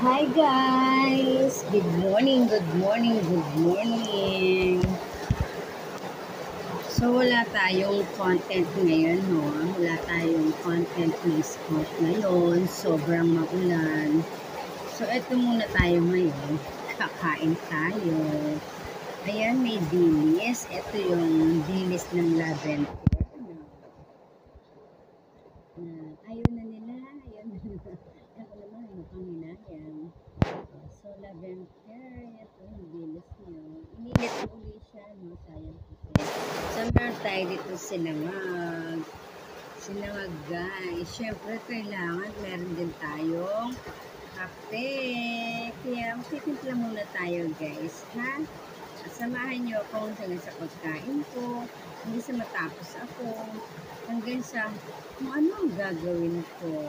Hi guys! Good morning, good morning, good morning! So wala tayong content ngayon, no? Wala tayong content na scout ngayon. Sobrang maulan. So eto muna tayo ngayon. Kakain tayo. Ayan, may dilis. Ito yung dilis ng lavender. Ayaw na nila. Ayaw na nila. Ako naman, mukhang hinayang. So, lavender, ito yung dilis niya. Inilit uli siya, no? Sayang kasi. So, meron tayo dito sinangag. Sinangag, guys. Siyempre, kailangan meron din tayong kape. Kaya, magtitimpla muna tayo, guys. Ha? Samahan niyo ako hanggang sa pagkain ko. Hindi sa matapos ako. Hanggang sa kung ano ang gagawin ko.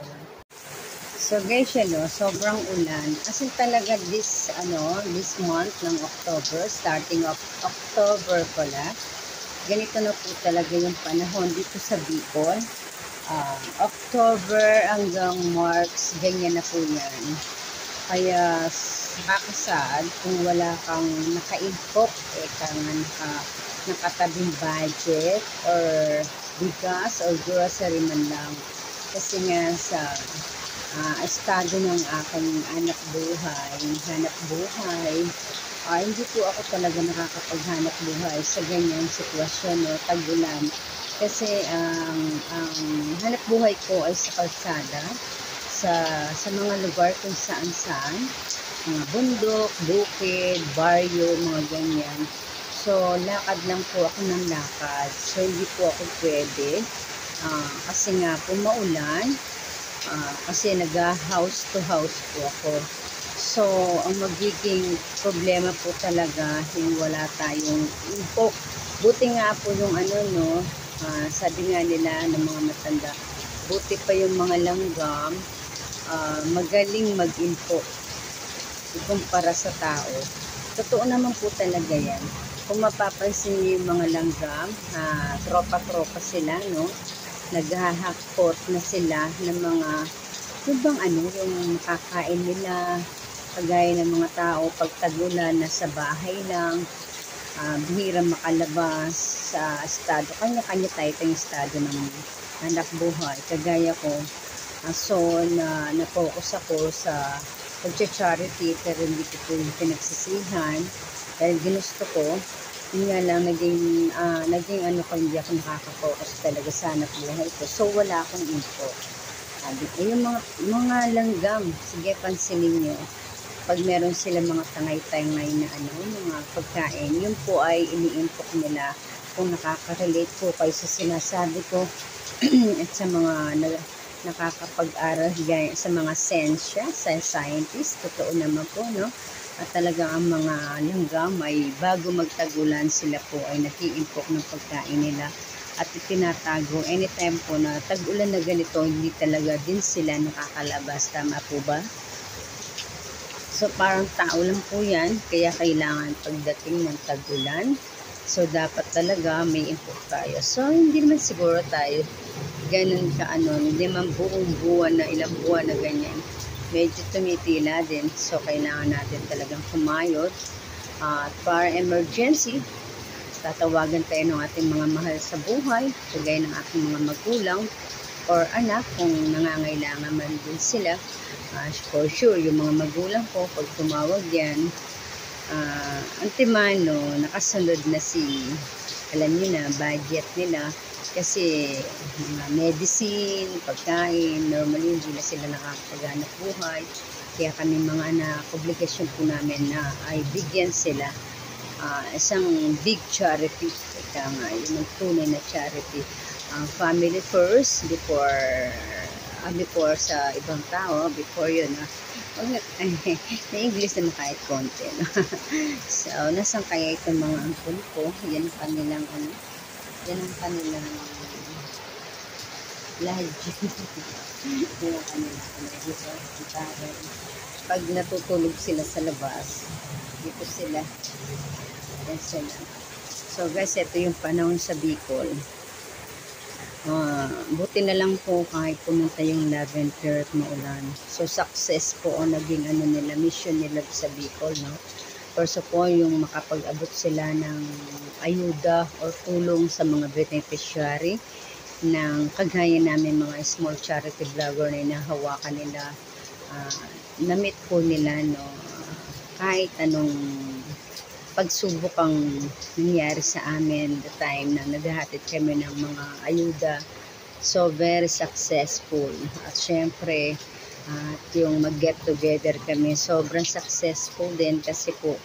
So guys, sobrang ulan. As in talaga this month ng October, starting of October pala. Ganito na po talaga yung panahon dito sa Bicol. October hanggang March, ganyan na po yan. Kaya nakakasad kung wala kang naka-impok, nakatabing budget or bigas or grocery man lang. Kasi nga sa estado ng aking hanap buhay, hindi po ako talaga nakakapaghanap buhay sa ganyang sitwasyon, no, tag-ulan. Kasi ang hanap buhay ko ay sa kalsada, sa mga lugar kung saan, mga bundok, bukid, baryo, mga ganyan. So, lakad lang po ako ng lakad. So, hindi po ako pwede. Kasi nga po maulan. Kasi nag-house to house po ako. So, ang magiging problema po talaga yung wala tayong impok. Buti nga po yung sabi nga nila ng mga matanda, buti pa yung mga langgam, magaling mag-impok kumpara sa tao. Totoo naman po talaga yan. Kung mapapansin niyo yung mga langgam, tropa-tropa sila, no? Naghahakot na sila ng mga yung makakain nila, kagaya ng mga tao pag tag-ulan nasa bahay lang, bihira makalabas sa estado. Kanya-kanya tayo yung estado ng hanap buhay. Kagaya ko, so na-focus ako sa pag-charity, pero hindi ko po yung pinagsisihan dahil ginusto ko. Yun nga lang, naging hindi ako nakaka-focus talaga sa hanap buhay ko. So, wala akong info. Yung mga langgam, sige, pansinin nyo. Pag meron sila mga tangay-tangay na mga pagkain, yun po ay ini-impok nila. Kung nakaka-relate po kayo sa sinasabi ko at sa mga nakakapag-aral sa mga science, sa scientist, totoo naman po, no? At talagang ang mga langgam ay bago magtagulan sila po ay nag-iimpok ng pagkain nila at itinatago. Anytime po na tag-ulan na ganito, hindi talaga din sila nakakalabas. Tama po ba? So parang tao lang po yan, kaya kailangan pagdating ng tag-ulan, so dapat talaga may impok tayo. So hindi naman siguro tayo ganun hindi man buong buwan na ilang buwan na ganyan. Medyo tumitila din. So, kailangan natin talagang kumayod. Para emergency, tatawagan tayo ng ating mga mahal sa buhay, kagaya ng ating mga magulang or anak kung nangangailangan man din sila. For sure, yung mga magulang ko, pag tumawag yan, antimano, nakasunod na alam nyo na, budget nila. Kasi mga medicine, pagkain, normally hindi na sila nakakapaghanap buhay. Kaya kami mga anak, obligasyon po namin na ay bigyan sila isang big charity. Kaya nga, yung tunay na charity. Family first before sa ibang tao, before yun. Na-English na kahit konti. No? So, nasan kaya itong mga angkol ko? Yan ang kanilang yan ang kanilang lodge. Yan ang kanilang hospital. Pag natutulog sila sa labas, dito sila. Yan sila. So guys, ito yung panahon sa Bicol. Buti na lang po kahit pumunta yung Lavender at maulan. So, success po o naging ano nila, mission nila sa Bicol, no? First of all, yung makapag-abot sila ng ayuda or tulong sa mga beneficiary ng kagaya namin mga small charity vlogger na inahawakan nila. Na-meet po nila, no? Kahit anong pagsubok ang nangyari sa amin the time na naghahatid kami ng mga ayuda. So, very successful. At syempre, yung mag-get together kami, sobrang successful din kasi po,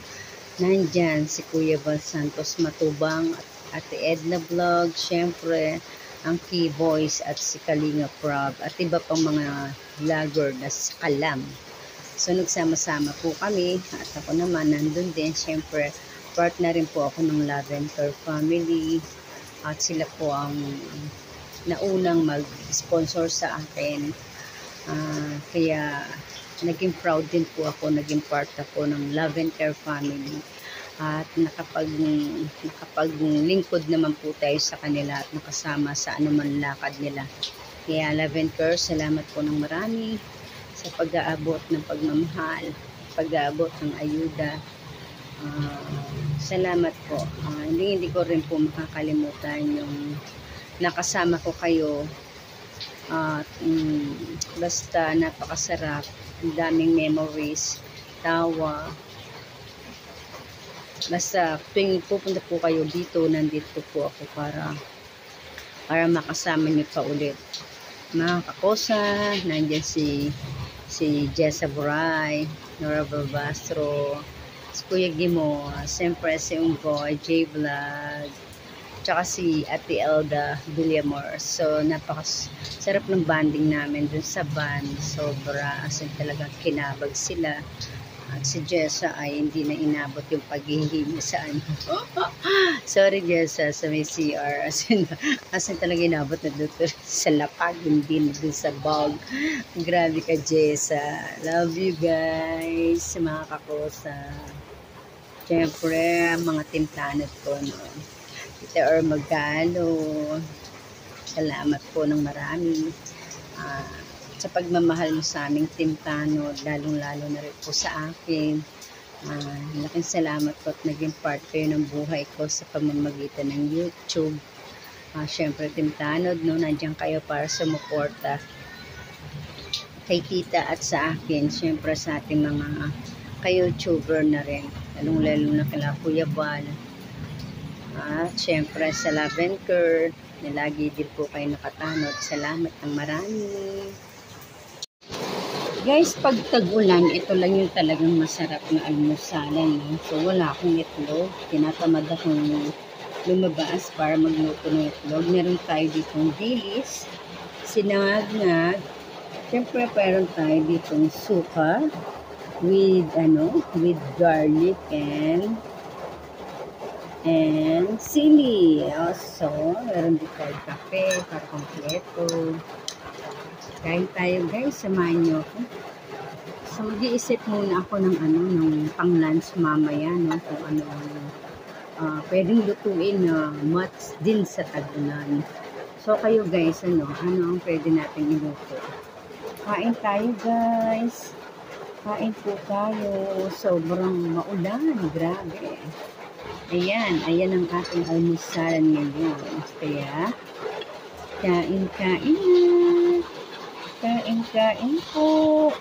nandyan si Kuya Val Santos Matubang at Ate Edna Vlog, syempre, ang Key Boys at si Kalinga Prab at iba pang mga vlogger na kalam. So, nagsama-sama po kami at ako naman nandun din. Siyempre, part na rin po ako ng Lavender family at sila po ang naunang mag-sponsor sa akin. Kaya, naging proud din po ako, naging part ako ng Lavender family. At nakapaglingkod naman po tayo sa kanila at nakasama sa anuman lakad nila. Kaya, Lavender, salamat po ng marami sa pag-aabot ng pagmamahal, pag-aabot ng ayuda. Salamat po. Hindi ko rin po makakalimutan yung nakasama ko kayo. Basta napakasarap, daming memories, tawa. Basta tuwing pupunta po kayo dito, nandito po ako para makasama niyo pa ulit. Mga kakosa, nandiyan si Jessa Buray, Nora Barbastro, si Kuya Gimo, siyempre si Unggoy, J Vlog, tsaka si Ate Elda Villamor. So, napakasarap ng banding namin dun sa van. Sobra, as in talagang kinabag sila. At si Jessa ay hindi na inabot yung paghihingi sa ano. Sorry Jessa, sa may CR. As in talaga inabot na doon sa lapag, hindi na doon sa bog. Grabe ka Jessa. Love you guys, mga kakosa. Siyempre, mga timtanod ko, no. Tita Magalo. Salamat po ng marami. Sa pagmamahal mo sa aming timtanod, lalong-lalo na rin po sa akin. Laking salamat po at naging part kayo ng buhay ko sa pamamagitan ng YouTube. Siyempre, timtanod, no, nandiyan kayo para sumuporta kay tita at sa akin. Siyempre, sa ating mga ka-YouTuber na rin. Lalong-lalo na kila Kuya Val. At siyempre, sa Lavender, na lagi din po kayo nakatanod. Salamat ng marami. Guys, pag tag-ulan, ito lang yung talagang masarap na almusalan. No? So, wala akong itlog. Tinatamad akong lumabas para magluto ng itlog. Meron tayo ditong dilis, sinangag-ngag. Siyempre, meron tayo ditong suka with garlic and sili. Also, meron din tayo kape para kompleto. Kain tayo guys, samahan nyo ako. So, mag-iisip muna ako ng pang-lunch mamaya, no? Kung pwedeng lutuin na much din sa tag-ulan. So, kayo guys, ano ang pwede natin iluto? Kain tayo guys. Kain po tayo. Sobrang maulan, grabe. Ayan ang ating almusalan ngayon. Kaya, kain na. Kain po.